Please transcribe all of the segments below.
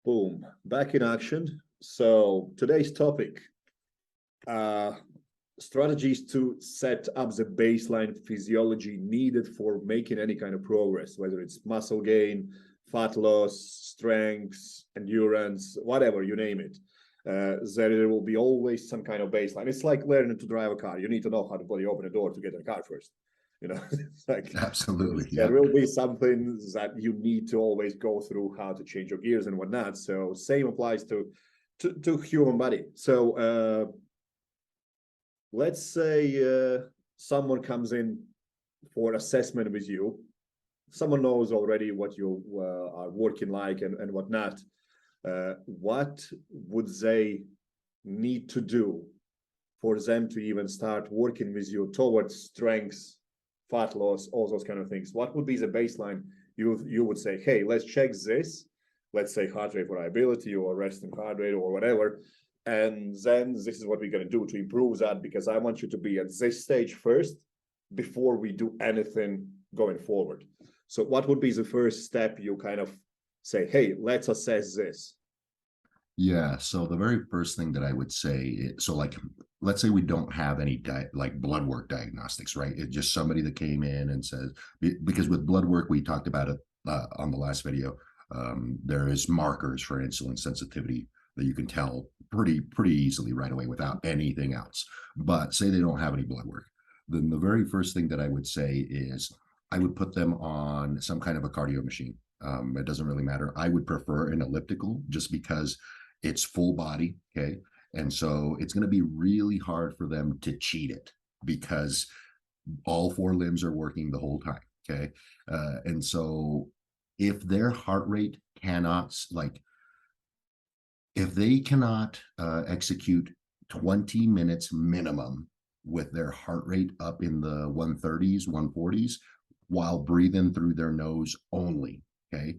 Boom, back in action. So today's topic, uh, strategies to set up the baseline physiology needed for making any kind of progress, whether it's muscle gain, fat loss, strength, endurance, whatever, you name it. There will be always some kind of baseline. It's like learning to drive a car. You need to know how to bloody open a door to get in a car first. It's like Absolutely. there Yeah. will be something that you need to always go through, how to change your gears and whatnot. So same applies to human body. So let's say someone comes in for assessment with you. Someone knows already what you are working like and whatnot. What would they need to do for them to even start working with you towards strength, fat loss, all those kind of things? What would be the baseline? You would say, hey, let's check this. Let's say heart rate variability or resting heart rate or whatever. And then this is what we're going to do to improve that, because I want you to be at this stage first before we do anything going forward. So what would be the first step you kind of say, hey, let's assess this? Yeah. So the very first thing that I would say, so like, let's say we don't have any like blood work diagnostics, right? It's just somebody that came in and says, because with blood work, we talked about it on the last video. There is markers for insulin sensitivity that you can tell pretty easily right away without anything else. But say they don't have any blood work, then the very first thing that I would say is I would put them on some kind of a cardio machine. It doesn't really matter. I would prefer an elliptical just because it's full body, okay? And so it's going to be really hard for them to cheat it because all four limbs are working the whole time, okay? And so if their heart rate cannot, like, if they cannot execute 20 minutes minimum with their heart rate up in the 130s, 140s, while breathing through their nose only, okay?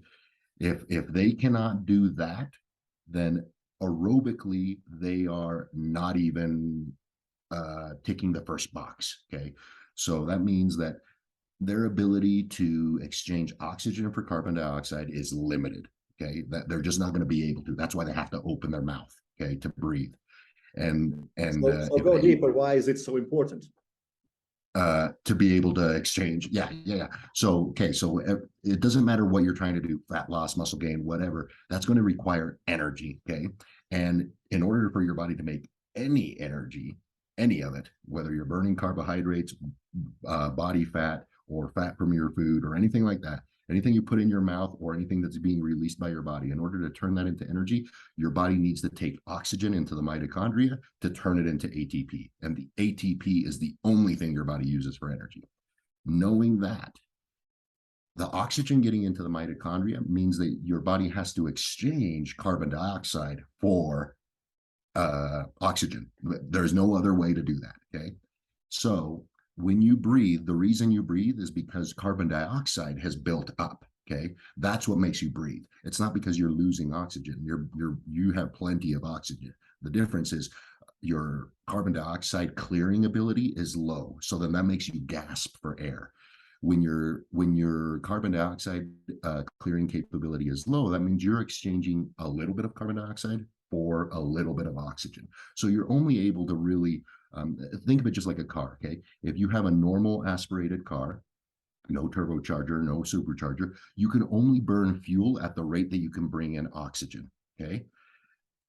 If they cannot do that, then aerobically they are not even ticking the first box, okay? So that means that their ability to exchange oxygen for carbon dioxide is limited, okay? That they're just not going to be able to. That's why they have to open their mouth, okay, to breathe. So go deeper. Why is it so important? To be able to exchange. Yeah. So, okay. So it doesn't matter what you're trying to do, fat loss, muscle gain, whatever, that's going to require energy. Okay. And in order for your body to make any energy, any of it, whether you're burning carbohydrates, body fat, or fat from your food or anything like that, anything you put in your mouth or anything that's being released by your body, in order to turn that into energy, your body needs to take oxygen into the mitochondria to turn it into ATP. And the ATP is the only thing your body uses for energy. Knowing that, the oxygen getting into the mitochondria means that your body has to exchange carbon dioxide for oxygen. There's no other way to do that, okay? So when you breathe, the reason you breathe is because carbon dioxide has built up, okay? That's what makes you breathe. It's not because you're losing oxygen. You have plenty of oxygen. The difference is your carbon dioxide clearing ability is low. So then that makes you gasp for air. When your carbon dioxide clearing capability is low, that means you're exchanging a little bit of carbon dioxide for a little bit of oxygen. So you're only able to really think of it just like a car, okay? If you have a normal aspirated car, no turbocharger, no supercharger, you can only burn fuel at the rate that you can bring in oxygen, okay?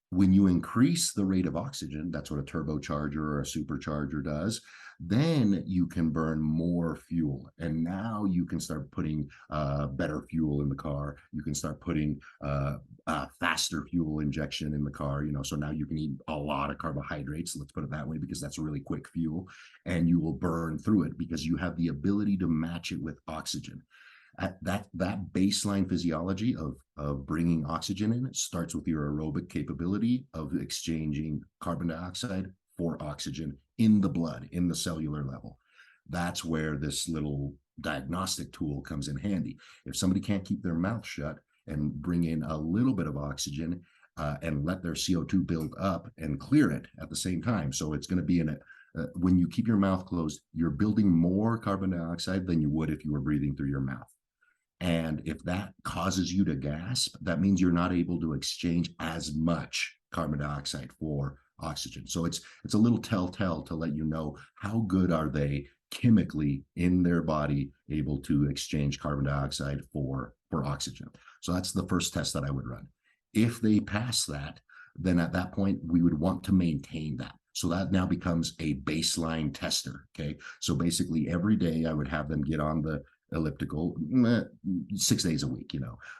When you increase the rate of oxygen, that's what a turbocharger or a supercharger does, then you can burn more fuel. And now you can start putting better fuel in the car. You can start putting faster fuel injection in the car, so now you can eat a lot of carbohydrates, let's put it that way, because that's a really quick fuel, and you will burn through it because you have the ability to match it with oxygen. That baseline physiology of bringing oxygen in, it starts with your aerobic capability of exchanging carbon dioxide for oxygen in the blood, in the cellular level. That's where this little diagnostic tool comes in handy. If somebody can't keep their mouth shut and bring in a little bit of oxygen and let their CO2 build up and clear it at the same time, so it's going to be in a when you keep your mouth closed, you're building more carbon dioxide than you would if you were breathing through your mouth. And if that causes you to gasp, that means you're not able to exchange as much carbon dioxide for oxygen. So it's a little telltale to let you know how good are they chemically in their body able to exchange carbon dioxide for oxygen. So that's the first test that I would run. If they pass that, then at that point we would want to maintain that. So that now becomes a baseline tester. Okay. So basically every day I would have them get on the elliptical 6 days a week,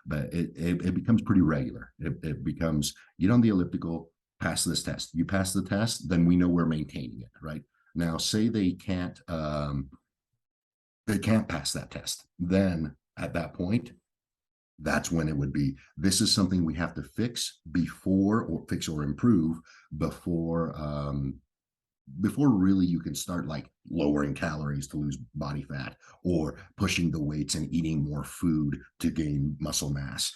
but it becomes pretty regular. It becomes get on the elliptical, pass this test. You pass the test, then we know we're maintaining it. Right now, say they can't pass that test. Then at that point, that's when it would be, this is something we have to fix or improve before really you can start like lowering calories to lose body fat or pushing the weights and eating more food to gain muscle mass.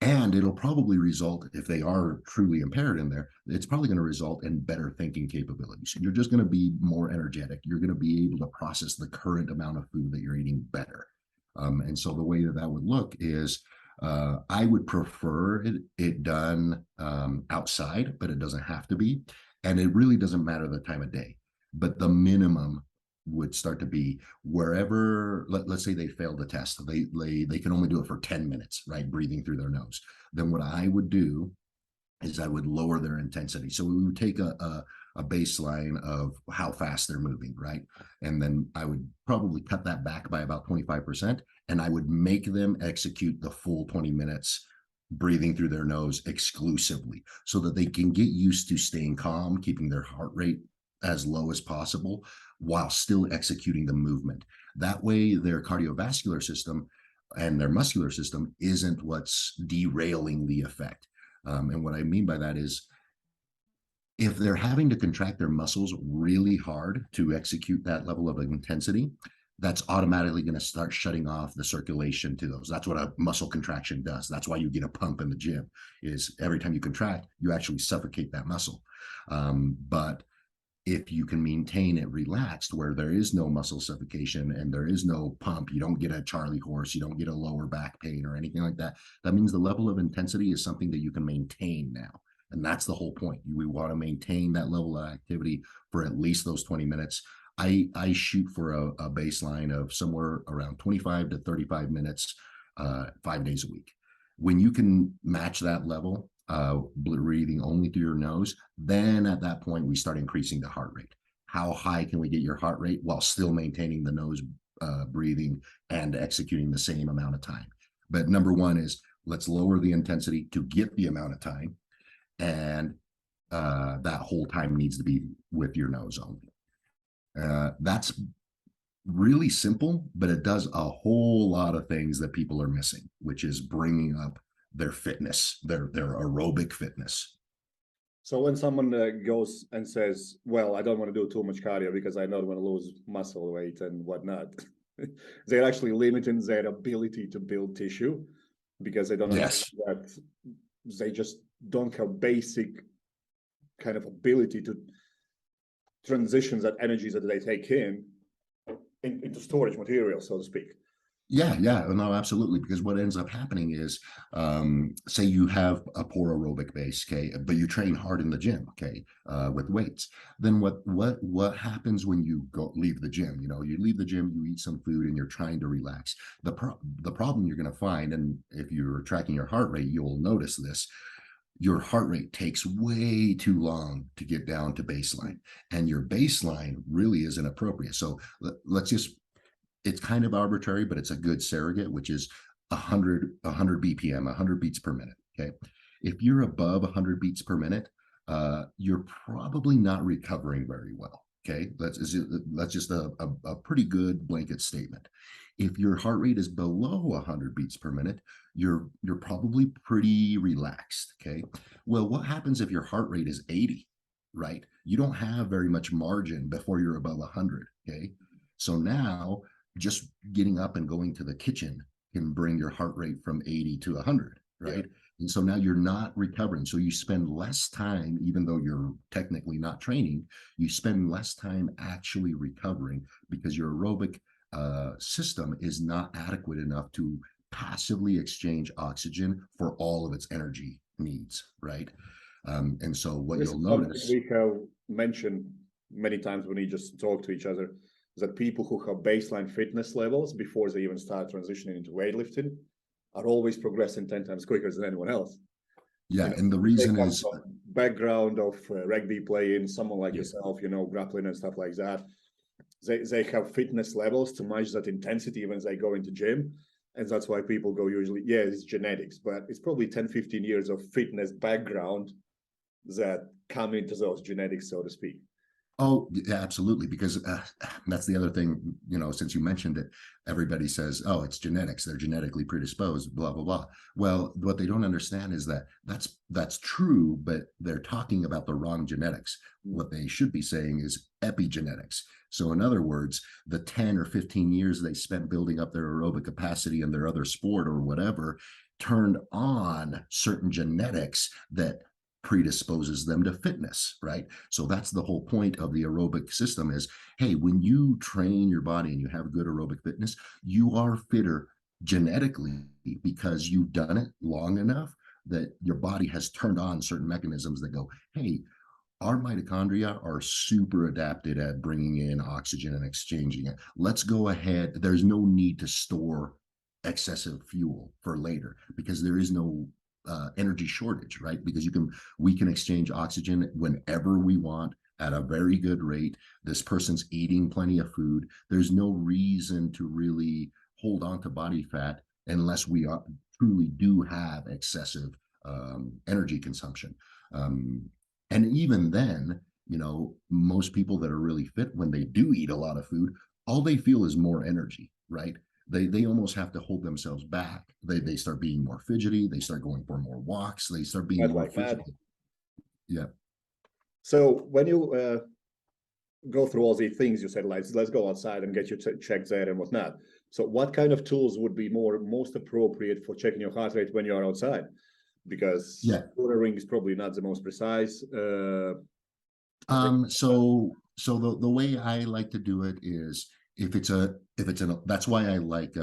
And it'll probably result, if they are truly impaired in there, it's probably going to result in better thinking capabilities. You're just going to be more energetic. You're going to be able to process the current amount of food that you're eating better. And so the way that would look is I would prefer it done outside, but it doesn't have to be. And it really doesn't matter the time of day, but the minimum would start to be wherever, let's say they failed the test. They can only do it for 10 minutes, right? Breathing through their nose. Then what I would do is I would lower their intensity. So we would take a baseline of how fast they're moving, right? And then I would probably cut that back by about 25%, and I would make them execute the full 20 minutes breathing through their nose exclusively so that they can get used to staying calm, keeping their heart rate as low as possible while still executing the movement. That way their cardiovascular system and their muscular system isn't what's derailing the effect. And what I mean by that is if they're having to contract their muscles really hard to execute that level of intensity, that's automatically going to start shutting off the circulation to those. That's what a muscle contraction does. That's why you get a pump in the gym, is every time you contract, you actually suffocate that muscle. But if you can maintain it relaxed where there is no muscle suffocation and there is no pump, you don't get a Charlie horse, you don't get a lower back pain or anything like that. That means the level of intensity is something that you can maintain now. And that's the whole point. We want to maintain that level of activity for at least those 20 minutes. I shoot for a baseline of somewhere around 25 to 35 minutes, 5 days a week. When you can match that level, breathing only through your nose, then at that point, we start increasing the heart rate. How high can we get your heart rate while still maintaining the nose breathing and executing the same amount of time? But number one is let's lower the intensity to get the amount of time. And that whole time needs to be with your nose only. That's really simple, but it does a whole lot of things that people are missing, which is bringing up their fitness, their aerobic fitness. So when someone goes and says, well, I don't want to do too much cardio because I don't want to lose muscle weight and whatnot, they're actually limiting their ability to build tissue because they don't understand that they just don't have basic kind of ability to transition that energy that they take into storage material, so to speak. Yeah, no, absolutely. Because what ends up happening is, say you have a poor aerobic base, okay, but you train hard in the gym, okay, with weights. Then what happens when you leave the gym? You leave the gym, you eat some food, and you're trying to relax. The problem you're going to find, and if you're tracking your heart rate, you'll notice this. Your heart rate takes way too long to get down to baseline, and your baseline really isn't appropriate. So let's just, it's kind of arbitrary, but it's a good surrogate, which is 100 BPM, 100 beats per minute. Okay. If you're above 100 beats per minute, you're probably not recovering very well. Okay. That's just a pretty good blanket statement. If your heart rate is below 100 beats per minute, you're probably pretty relaxed. Okay. Well, what happens if your heart rate is 80, right? You don't have very much margin before you're above 100. Okay. So now just getting up and going to the kitchen can bring your heart rate from 80 to 100, right? Yeah. And so now you're not recovering. So you spend less time, even though you're technically not training, you spend less time actually recovering because your aerobic system is not adequate enough to passively exchange oxygen for all of its energy needs, right? And so what This you'll is something notice, we have mentioned many times when we just talk to each other, is that people who have baseline fitness levels before they even start transitioning into weightlifting are always progressing 10 times quicker than anyone else. yeah, You know, and the they reason come is, from background of rugby playing, someone like yeah, yourself, you know, grappling and stuff like that. They have fitness levels to match that intensity when they go into gym. And that's why people go usually, yeah, it's genetics, but it's probably 10, 15 years of fitness background that come into those genetics, so to speak. oh, yeah, absolutely. Because that's the other thing, since you mentioned it, everybody says, oh, it's genetics. They're genetically predisposed, blah, blah, blah. Well, what they don't understand is that that's true, but they're talking about the wrong genetics. What they should be saying is epigenetics. So in other words, the 10 or 15 years they spent building up their aerobic capacity in their other sport or whatever turned on certain genetics that predisposes them to fitness, right? So that's the whole point of the aerobic system is, hey, when you train your body and you have good aerobic fitness, you are fitter genetically because you've done it long enough that your body has turned on certain mechanisms that go, hey, our mitochondria are super adapted at bringing in oxygen and exchanging it. Let's go ahead. There's no need to store excessive fuel for later because there is no energy shortage, right? Because we can exchange oxygen whenever we want at a very good rate. This person's eating plenty of food. There's no reason to really hold on to body fat unless we truly do have excessive energy consumption. And even then, most people that are really fit, when they do eat a lot of food, all they feel is more energy, right? They almost have to hold themselves back. They start being more fidgety. They start going for more walks. They start being That's more like that. physical. Yeah. So when you go through all these things, you said, like, let's go outside and get you checked there and whatnot. So what kind of tools would be most appropriate for checking your heart rate when you're outside? Because Yeah. Oura ring is probably not the most precise. So the way I like to do it is if it's that's why I like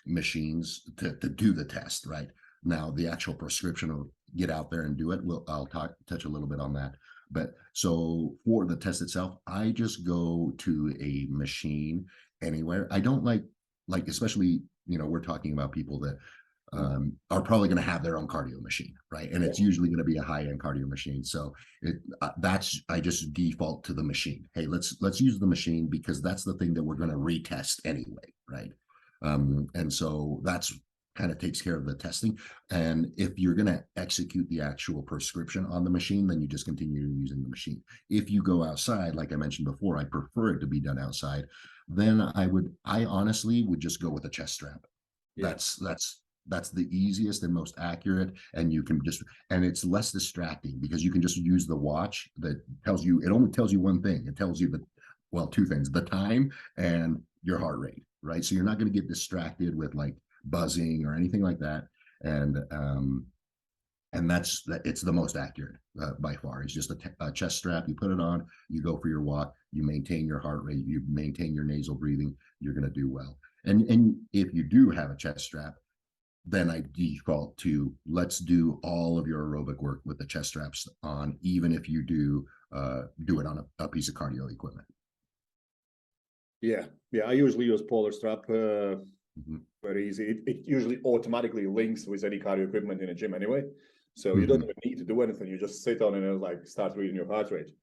machines to do the test, right? Now the actual prescription will get out there and do it. I'll touch a little bit on that. But so for the test itself, I just go to a machine anywhere. I don't like especially, we're talking about people that are probably going to have their own cardio machine, right? And it's usually going to be a high-end cardio machine. So I just default to the machine. Hey, let's use the machine because that's the thing that we're going to retest anyway, right? And so that's kind of takes care of the testing. And if you're going to execute the actual prescription on the machine, then you just continue using the machine. If you go outside, like I mentioned before, I prefer it to be done outside. Then I honestly would just go with a chest strap. Yeah. That's the easiest and most accurate, and it's less distracting because you can just use the watch that it only tells you one thing. It tells you two things, the time and your heart rate, right? So you're not going to get distracted with like buzzing or anything like that. And it's the most accurate by far. It's just a chest strap. You put it on, you go for your walk, you maintain your heart rate, you maintain your nasal breathing, you're going to do well. And if you do have a chest strap, then I default to let's do all of your aerobic work with the chest straps on, even if you do it on a piece of cardio equipment. Yeah. I usually use polar strap. Very easy. It usually automatically links with any cardio equipment in a gym anyway. So you don't even need to do anything. You just sit on it and like start reading your heart rate.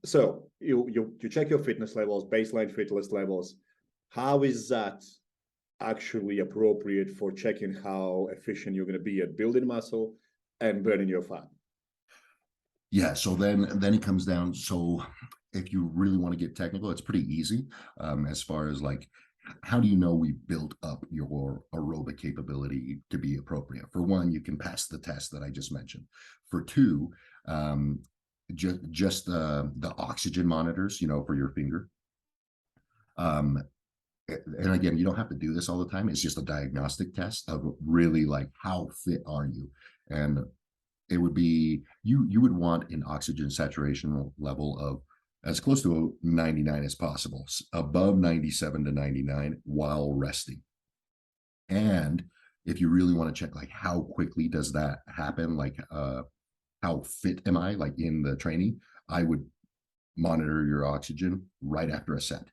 So you check your fitness levels, baseline fitness levels. How is that actually appropriate for checking how efficient you're going to be at building muscle and burning your fat? Yeah. So then it comes down. So if you really want to get technical, it's pretty easy as far as like, how do you know we built up your aerobic capability to be appropriate? For one, you can pass the test that I just mentioned. For two, just the oxygen monitors, for your finger. And again, you don't have to do this all the time. It's just a diagnostic test of really like how fit are you, and it would be you would want an oxygen saturation level of as close to 99 as possible, above 97 to 99 while resting. And if you really want to check like how quickly does that happen, like how fit am I like in the training, I would monitor your oxygen right after a set.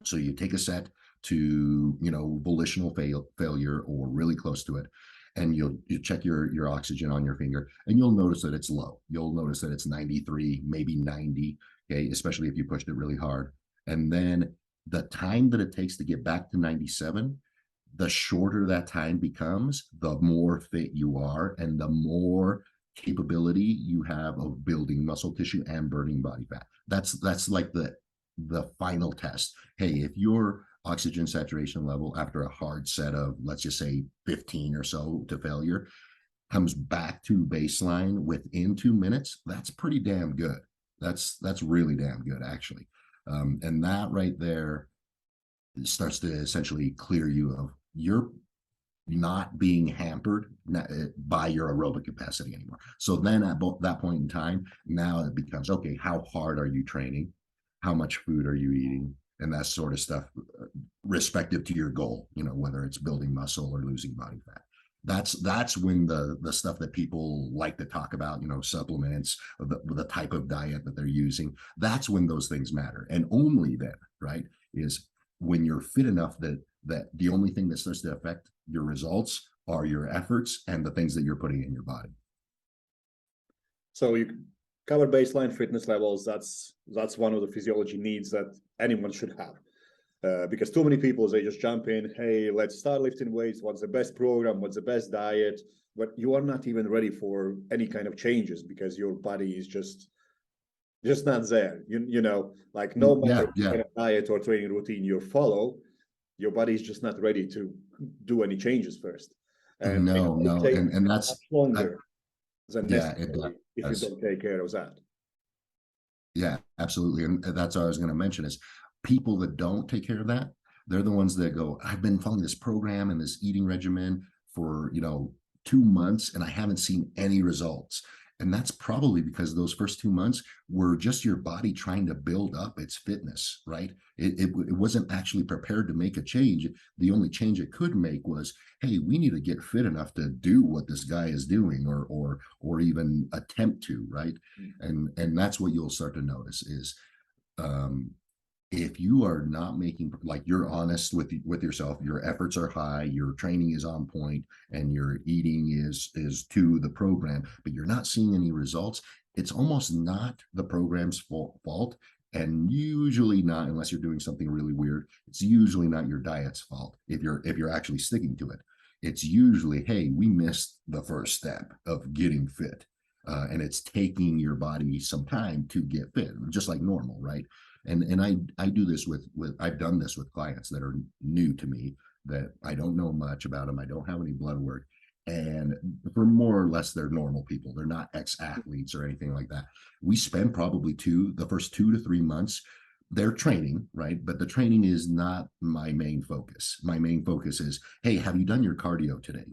So you take a set to, volitional failure or really close to it, and you check your oxygen on your finger, and you'll notice that it's low. You'll notice that it's 93, maybe 90, okay, especially if you pushed it really hard. And then the time that it takes to get back to 97, the shorter that time becomes, the more fit you are and the more capability you have of building muscle tissue and burning body fat. That's like the final test. Hey, if your oxygen saturation level after a hard set of, let's just say 15 or so to failure, comes back to baseline within 2 minutes, that's pretty damn good. That's really damn good, actually. And that right there starts to essentially clear you of you're not being hampered by your aerobic capacity anymore. So then at that point in time, now it becomes, okay, how hard are you training? How much food are you eating? And that sort of stuff, respective to your goal, whether it's building muscle or losing body fat. That's when the stuff that people like to talk about, supplements, the type of diet that they're using, that's when those things matter. And only then, right, is when you're fit enough that the only thing that starts to affect your results are your efforts and the things that you're putting in your body. So you cover baseline fitness levels. That's one of the physiology needs that anyone should have. Because too many people, they just jump in, hey, let's start lifting weights. What's the best program? What's the best diet? But you are not even ready for any kind of changes because your body is just not there. Like no matter what kind of diet or training routine you follow, your body is just not ready to do any changes first. And and that's much longer than necessary if you does. don't take care of that. Yeah, absolutely. And that's what I was going to mention is people that don't take care of that, they're the ones that go, I've been following this program and this eating regimen for, 2 months and I haven't seen any results. And that's probably because those first 2 months were just your body trying to build up its fitness, right? It wasn't actually prepared to make a change. The only change it could make was, hey, we need to get fit enough to do what this guy is doing or even attempt to, right? And that's what you'll start to notice is if you are not making, like, you're honest with yourself, your efforts are high, your training is on point, and your eating is to the program, but you're not seeing any results, it's almost not the program's fault, and usually not, unless you're doing something really weird, it's usually not your diet's fault if you're actually sticking to it. It's usually, hey, we missed the first step of getting fit. And it's taking your body some time to get fit, just like normal, right? And I do this with I've done this with clients that are new to me, that I don't know much about them. I don't have any blood work. And for more or less, they're normal people. They're not ex-athletes or anything like that. We spend probably the first 2 to 3 months, they're training, right? But the training is not my main focus. My main focus is, hey, have you done your cardio today?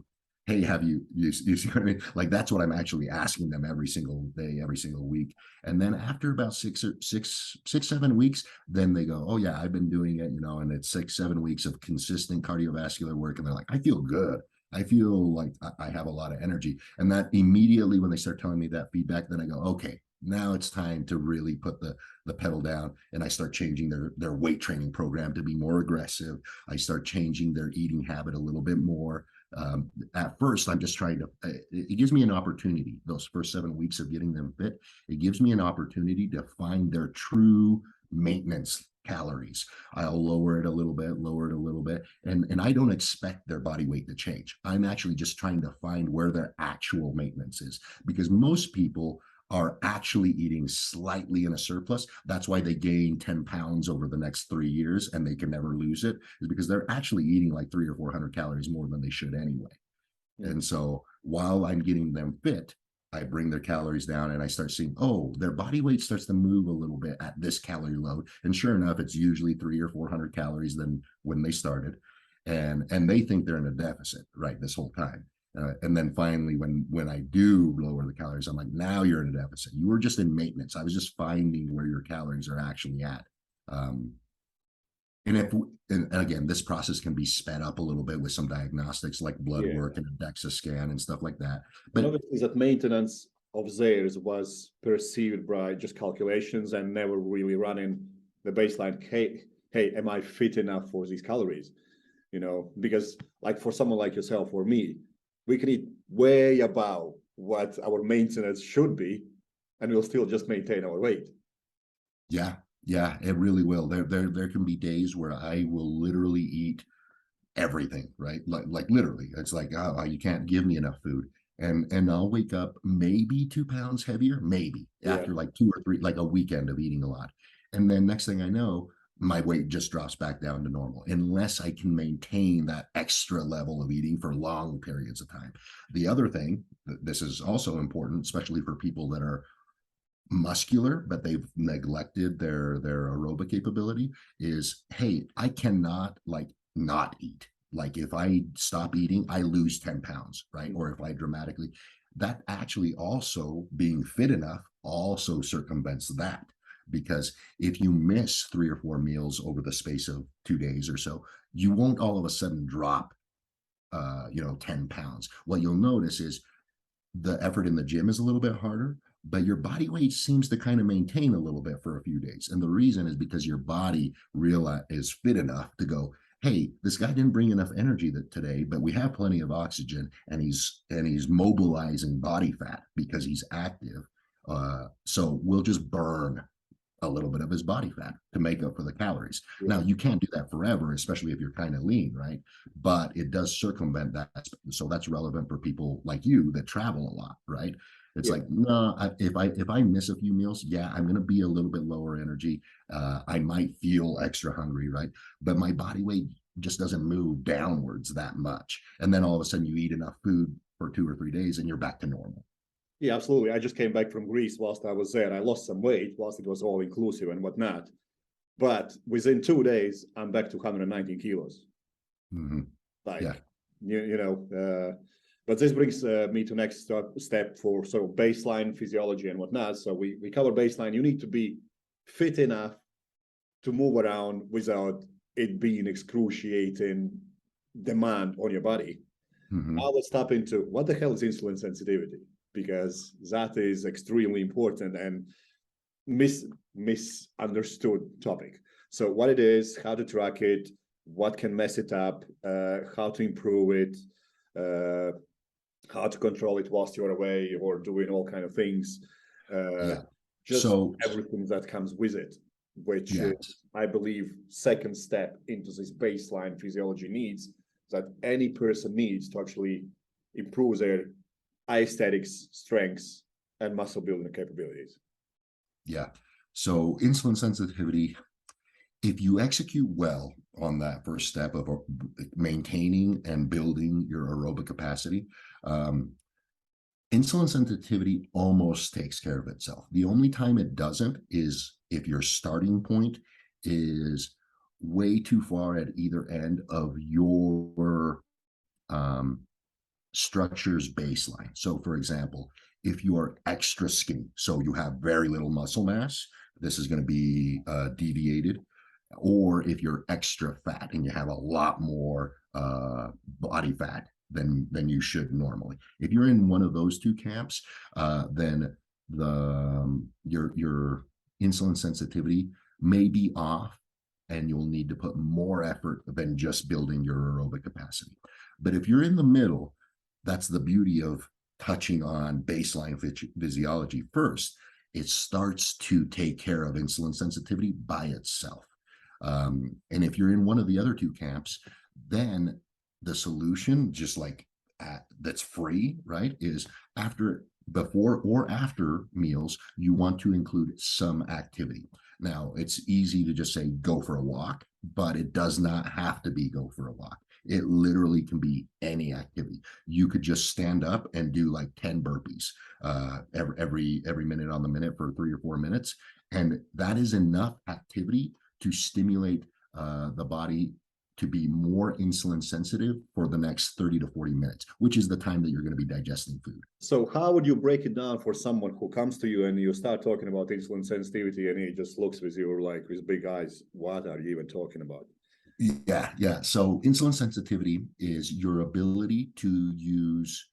Hey, have you see what I mean? Like, that's what I'm actually asking them every single day, every single week. And then after about 7 weeks, then they go, oh yeah, I've been doing it, and it's 6-7 weeks of consistent cardiovascular work. And they're like, I feel good. I feel like I have a lot of energy. And that immediately, when they start telling me that feedback, then I go, okay, now it's time to really put the pedal down. And I start changing their weight training program to be more aggressive. I start changing their eating habit a little bit more. At first, I'm just trying to, it gives me an opportunity, those first 7 weeks of getting them fit, it gives me an opportunity to find their true maintenance calories. I'll lower it a little bit, and I don't expect their body weight to change. I'm actually just trying to find where their actual maintenance is, because most people are actually eating slightly in a surplus. That's why they gain 10 pounds over the next 3 years and they can never lose it, is because they're actually eating like 300 or 400 calories more than they should anyway. And so while I'm getting them fit, I bring their calories down and I start seeing, oh, their body weight starts to move a little bit at this calorie load. And sure enough, it's usually 300 or 400 calories than when they started. And they think they're in a deficit, right, this whole time. And then finally, when I do lower the calories, I'm like, now you're in a deficit. You were just in maintenance. I was just finding where your calories are actually at. Um, and if and again, this process can be sped up a little bit with some diagnostics like blood Yeah. work and a DEXA scan and stuff like that. One But of the things that maintenance of theirs was perceived by just calculations and never really running the baseline. Hey, am I fit enough for these calories? You know, because like for someone like yourself or me, we can eat way above what our maintenance should be, and we'll still just maintain our weight. yeah, yeah, it really will. There can be days where I will literally eat everything, right? Like literally, it's like, oh, you can't give me enough food. And I'll wake up maybe 2 pounds heavier, maybe Yeah. after like 2 or 3, like a weekend of eating a lot. And then next thing I know, my weight just drops back down to normal unless I can maintain that extra level of eating for long periods of time. The other thing, this is also important, especially for people that are muscular, but they've neglected their aerobic capability, is, hey, I cannot like not eat. Like if I stop eating, I lose 10 pounds, right? Or if I dramatically, that actually also being fit enough also circumvents that. Because if you miss 3 or 4 meals over the space of 2 days or so, you won't all of a sudden drop 10 pounds. What you'll notice is the effort in the gym is a little bit harder, but your body weight seems to kind of maintain a little bit for a few days. And the reason is because your body is fit enough to go, hey, this guy didn't bring enough energy today, but we have plenty of oxygen, and he's mobilizing body fat because he's active. So we'll just burn a little bit of his body fat to make up for the calories. Yeah. Now, you can't do that forever, especially if you're kind of lean, right? But it does circumvent that. So that's relevant for people like you that travel a lot, right? It's Yeah. like, no, if I miss a few meals, yeah, I'm going to be a little bit lower energy. I might feel extra hungry, right? But my body weight just doesn't move downwards that much. And then all of a sudden you eat enough food for 2 or 3 days and you're back to normal. Yeah, absolutely. I just came back from Greece whilst I was there. I lost some weight whilst it was all inclusive and whatnot. But within 2 days, I'm back to 119 kilos. Mm-hmm. Like, Yeah. But this brings me to next step for sort of baseline physiology and whatnot. So we cover baseline. You need to be fit enough to move around without it being excruciating demand on your body. Mm-hmm. Now let's tap into what the hell is insulin sensitivity, because that is extremely important and misunderstood topic. So what it is, how to track it, what can mess it up, how to improve it, how to control it whilst you're away or doing all kind of things. Yeah. Just So everything that comes with it, which yeah. is, I believe, second step into this baseline physiology needs that any person needs to actually improve their aesthetics, strengths, and muscle building capabilities. Yeah. So insulin sensitivity, if you execute well on that first step of maintaining and building your aerobic capacity, insulin sensitivity almost takes care of itself. The only time it doesn't is if your starting point is way too far at either end of your um, structure's baseline. So, for example, if you are extra skinny, so you have very little muscle mass, this is going to be deviated. Or if you're extra fat and you have a lot more body fat than you should normally. If you're in one of those two camps, then your insulin sensitivity may be off, and you'll need to put more effort than just building your aerobic capacity. But if you're in the middle, that's the beauty of touching on baseline physiology first. It starts to take care of insulin sensitivity by itself. And if you're in one of the other two camps, then the solution, just like that's free, right, is before or after meals, you want to include some activity. Now, it's easy to just say go for a walk, but it does not have to be go for a walk. It literally can be any activity. You could just stand up and do like 10 burpees every minute on the minute for and that is enough activity to stimulate the body to be more insulin sensitive for the next 30 to 40 minutes, which is the time that you're going to be digesting food. So how would you break it down for someone who comes to you and you start talking about insulin sensitivity and he just looks with you like with big eyes, what are you even talking about? Yeah. So insulin sensitivity is your ability to use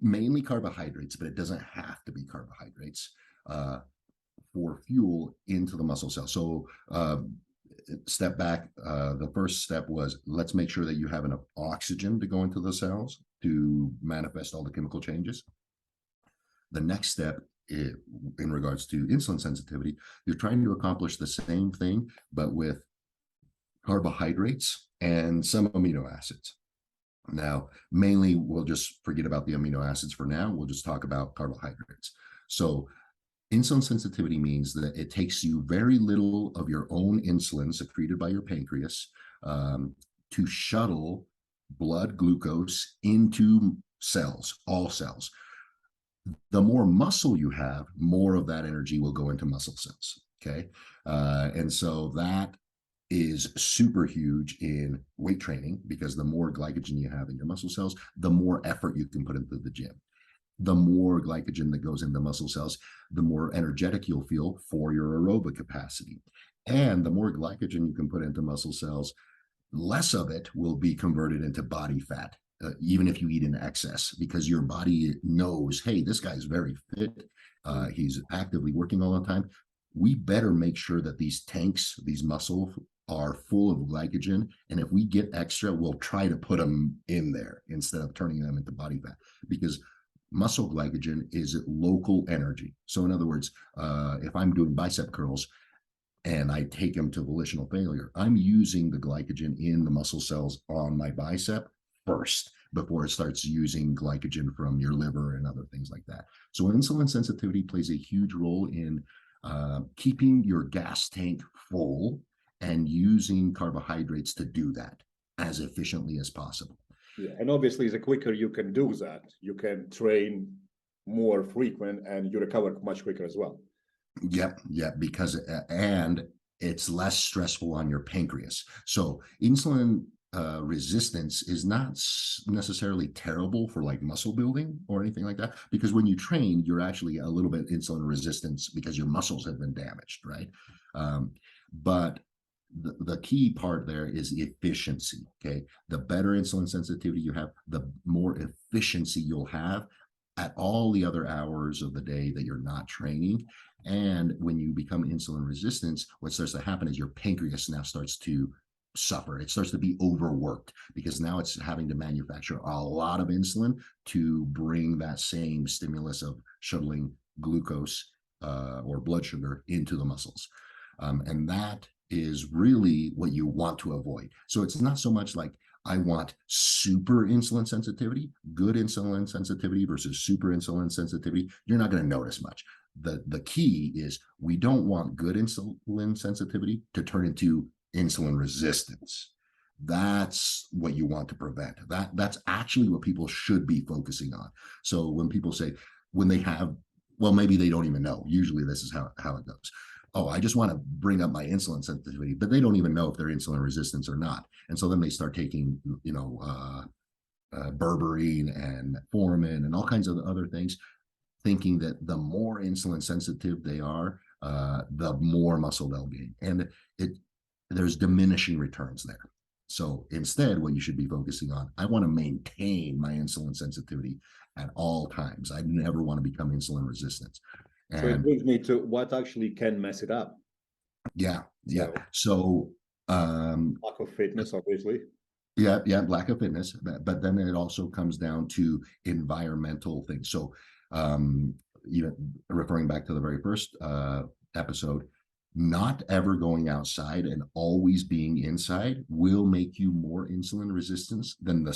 mainly carbohydrates, but it doesn't have to be carbohydrates, for fuel into the muscle cell. So step back, the first step was, let's make sure that you have enough oxygen to go into the cells to manifest all the chemical changes. The next step in regards to insulin sensitivity, you're trying to accomplish the same thing, but with carbohydrates and some amino acids. Now, mainly, we'll just forget about the amino acids for now. We'll just talk about carbohydrates. So insulin sensitivity means that it takes you very little of your own insulin secreted by your pancreas to shuttle blood glucose into cells, all cells. The more muscle you have, more of that energy will go into muscle cells. Okay. And so that is super huge in weight training, because the more glycogen you have in your muscle cells, the more effort you can put into the gym. The more glycogen that goes into muscle cells, the more energetic you'll feel for your aerobic capacity. And the more glycogen you can put into muscle cells, less of it will be converted into body fat, even if you eat in excess, because your body knows, hey, this guy's very fit. He's actively working all the time. We better make sure that these tanks, these muscles, are full of glycogen. And if we get extra, we'll try to put them in there instead of turning them into body fat, because muscle glycogen is local energy. So in other words, if I'm doing bicep curls and I take them to volitional failure, I'm using the glycogen in the muscle cells on my bicep first before it starts using glycogen from your liver and other things like that. So insulin sensitivity plays a huge role in keeping your gas tank full and using carbohydrates to do that as efficiently as possible. Yeah, and obviously, the quicker you can do that, you can train more frequent and you recover much quicker as well. Yep, because and it's less stressful on your pancreas. So insulin resistance is not necessarily terrible for like muscle building or anything like that, because when you train, you're actually a little bit insulin resistance because your muscles have been damaged, right? But the key part there is efficiency. Okay, the better insulin sensitivity you have, the more efficiency you'll have at all the other hours of the day that you're not training. And when you become insulin resistant, what starts to happen is your pancreas now starts to suffer. It starts to be overworked, because now it's having to manufacture a lot of insulin to bring that same stimulus of shuttling glucose or blood sugar into the muscles. And that is really what you want to avoid. So it's not so much like I want super insulin sensitivity, good insulin sensitivity versus super insulin sensitivity. You're not going to notice much. The key is we don't want good insulin sensitivity to turn into insulin resistance. That's what you want to prevent. That's actually what people should be focusing on. So when people say, when they have, well, maybe they don't even know. Usually this is how it goes. Oh, I just want to bring up my insulin sensitivity, but they don't even know if they're insulin resistant or not. And so then they start taking, berberine and metformin and all kinds of other things, thinking that the more insulin sensitive they are, the more muscle they'll gain. And there's diminishing returns there. So instead, what you should be focusing on, I want to maintain my insulin sensitivity at all times. I never want to become insulin resistant. So it brings me to what actually can mess it up. Yeah. So lack of fitness, obviously. Yeah, lack of fitness, but then it also comes down to environmental things. So referring back to the very first episode, not ever going outside and always being inside will make you more insulin resistant than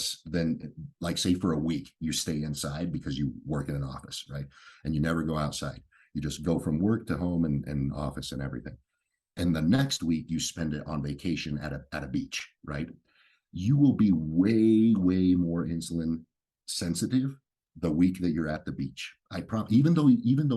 like, say, for a week you stay inside because you work in an office, right? And you never go outside. You just go from work to home and office and everything. And the next week you spend it on vacation at a beach, right? You will be way more insulin sensitive the week that you're at the beach. Even though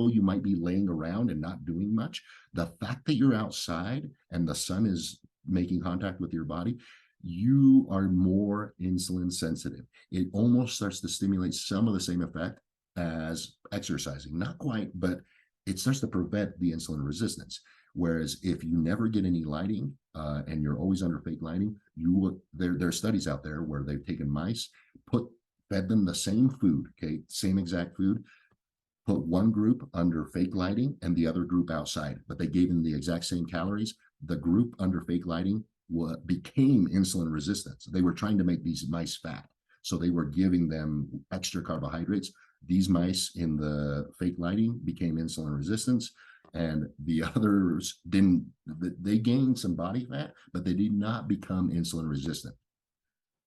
you might be laying around and not doing much, the fact that you're outside and the sun is making contact with your body, you are more insulin sensitive. It almost starts to stimulate some of the same effect as exercising. Not quite, but it starts to prevent the insulin resistance. Whereas if you never get any lighting and you're always under fake lighting, there are studies out there where they've taken mice, fed them the same food, okay, same exact food, put one group under fake lighting and the other group outside, but they gave them the exact same calories. The group under fake lighting became insulin resistant. So they were trying to make these mice fat. So they were giving them extra carbohydrates. These mice in the fake lighting became insulin resistant, and the others didn't. They gained some body fat, but they did not become insulin resistant.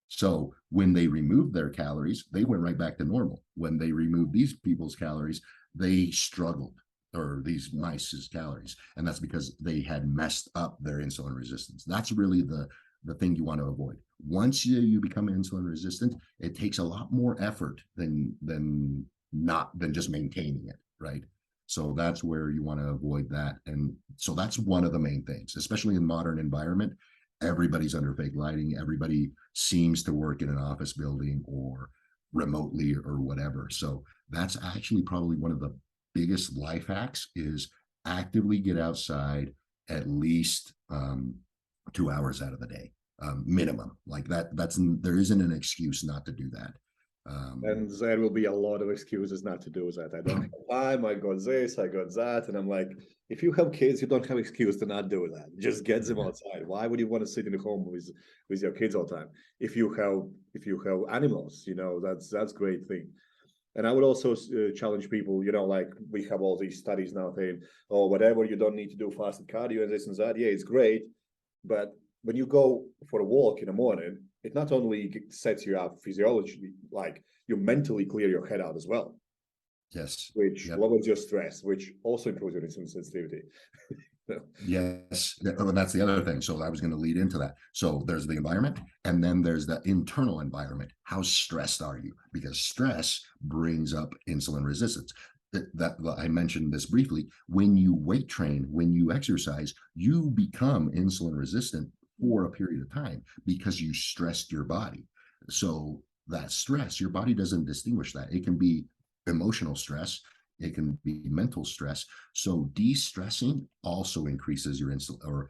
So when they removed their calories, they went right back to normal. When they removed these people's calories, they struggled, or these mice's calories. And that's because they had messed up their insulin resistance. That's really the thing you want to avoid. Once you become insulin resistant, it takes a lot more effort than just maintaining it, right? So that's where you want to avoid that. And so that's one of the main things, especially in modern environment. Everybody's under fake lighting. Everybody seems to work in an office building or remotely or whatever. So that's actually probably one of the biggest life hacks, is actively get outside at least 2 hours out of the day, minimum. Like there isn't an excuse not to do that. And there will be a lot of excuses not to do that. I don't have time, I got this, I got that. And I'm like, if you have kids, you don't have excuse to not do that. Just get them outside. Why would you want to sit in the home with your kids all the time? If you have animals, that's great thing. And I would also challenge people, like we have all these studies now saying, oh, whatever, you don't need to do fasted cardio and this and that. Yeah, it's great. But when you go for a walk in the morning, it not only sets you up physiologically, like you mentally clear your head out as well. Yes. Which lowers your stress, which also improves your insulin sensitivity. Yes, and that's the other thing. So I was going to lead into that. So there's the environment, and then there's the internal environment. How stressed are you? Because stress brings up insulin resistance. That I mentioned this briefly. When you weight train, when you exercise, you become insulin resistant for a period of time because you stressed your body. So that stress, your body doesn't distinguish that. It can be emotional stress, it can be mental stress. So de-stressing also increases your insulin, or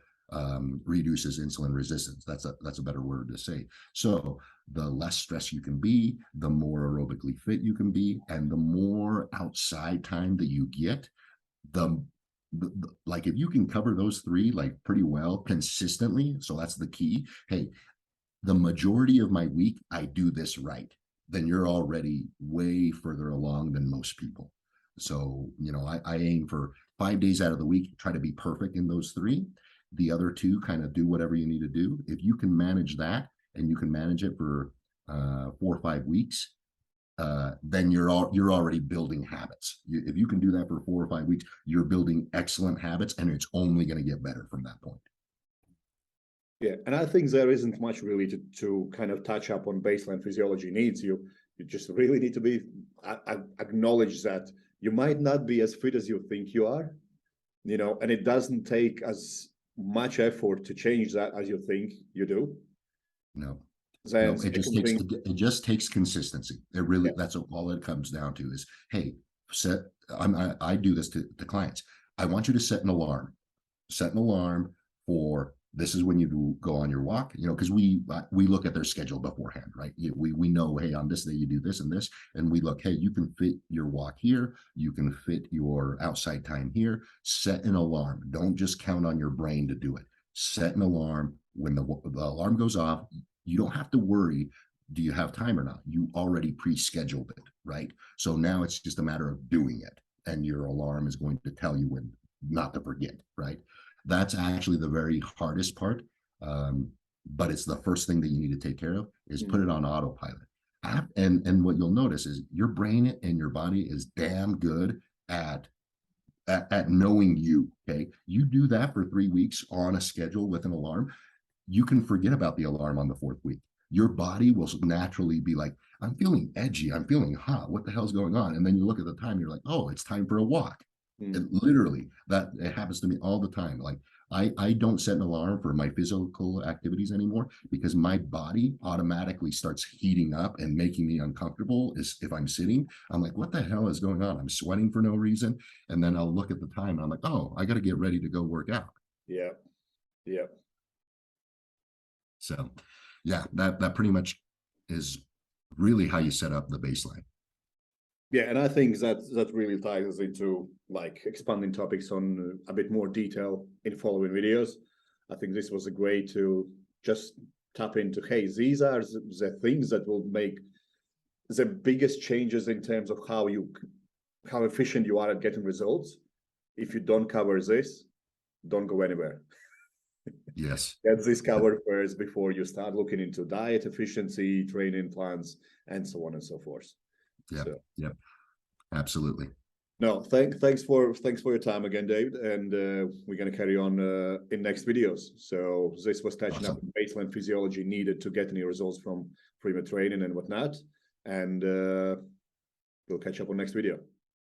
reduces insulin resistance. That's a better word to say. So the less stress you can be, the more aerobically fit you can be, and the more outside time that you get, like if you can cover those three like pretty well consistently, so that's the key. Hey, the majority of my week I do this right, then you're already way further along than most people. So I aim for 5 days out of the week, try to be perfect in those three. The other two, kind of do whatever you need to do. If you can manage that, and you can manage it for 4 or 5 weeks, then you're already building habits. If you can do that for 4 or 5 weeks, you're building excellent habits, and it's only going to get better from that point. Yeah, and I think there isn't much really to kind of touch up on baseline physiology needs. You just really need to be acknowledge that you might not be as fit as you think you are, and it doesn't take as much effort to change that as you think you do. No. Then No, it just takes consistency. It really, that's all it comes down to is, hey, I do this to clients. I want you to set an alarm for, this is when you go on your walk, because we look at their schedule beforehand, right? We know, hey, on this day you do this and this, and we look, hey, you can fit your walk here, you can fit your outside time here. Set an alarm. Don't just count on your brain to do it. Set an alarm. When the alarm goes off, you don't have to worry, do you have time or not? You already pre-scheduled it, right? So now it's just a matter of doing it, and your alarm is going to tell you when not to forget, right? That's actually the very hardest part, but it's the first thing that you need to take care of, is put it on autopilot. And what you'll notice is your brain and your body is damn good at knowing you, okay? You do that for 3 weeks on a schedule with an alarm, you can forget about the alarm on the 4th week. Your body will naturally be like, I'm feeling edgy, I'm feeling hot, what the hell's going on? And then you look at the time, you're like, oh, it's time for a walk. It literally, it happens to me all the time. Like I don't set an alarm for my physical activities anymore because my body automatically starts heating up and making me uncomfortable. Is if I'm sitting, I'm like, what the hell is going on? I'm sweating for no reason. And then I'll look at the time and I'm like, oh, I got to get ready to go work out. Yeah. Yeah. So yeah, that pretty much is really how you set up the baseline. Yeah, and I think that really ties us into like expanding topics on a bit more detail in following videos. I think this was a great to just tap into, hey, these are the things that will make the biggest changes in terms of how efficient you are at getting results. If you don't cover this, don't go anywhere. Yes. Get this covered first before you start looking into diet efficiency, training plans, and so on and so forth. Yeah. So. Yeah. Absolutely. No, thanks for your time again, David, and we're going to carry on in next videos. So this was touching up on baseline physiology needed to get any results from prima training and whatnot, and we'll catch up on next video.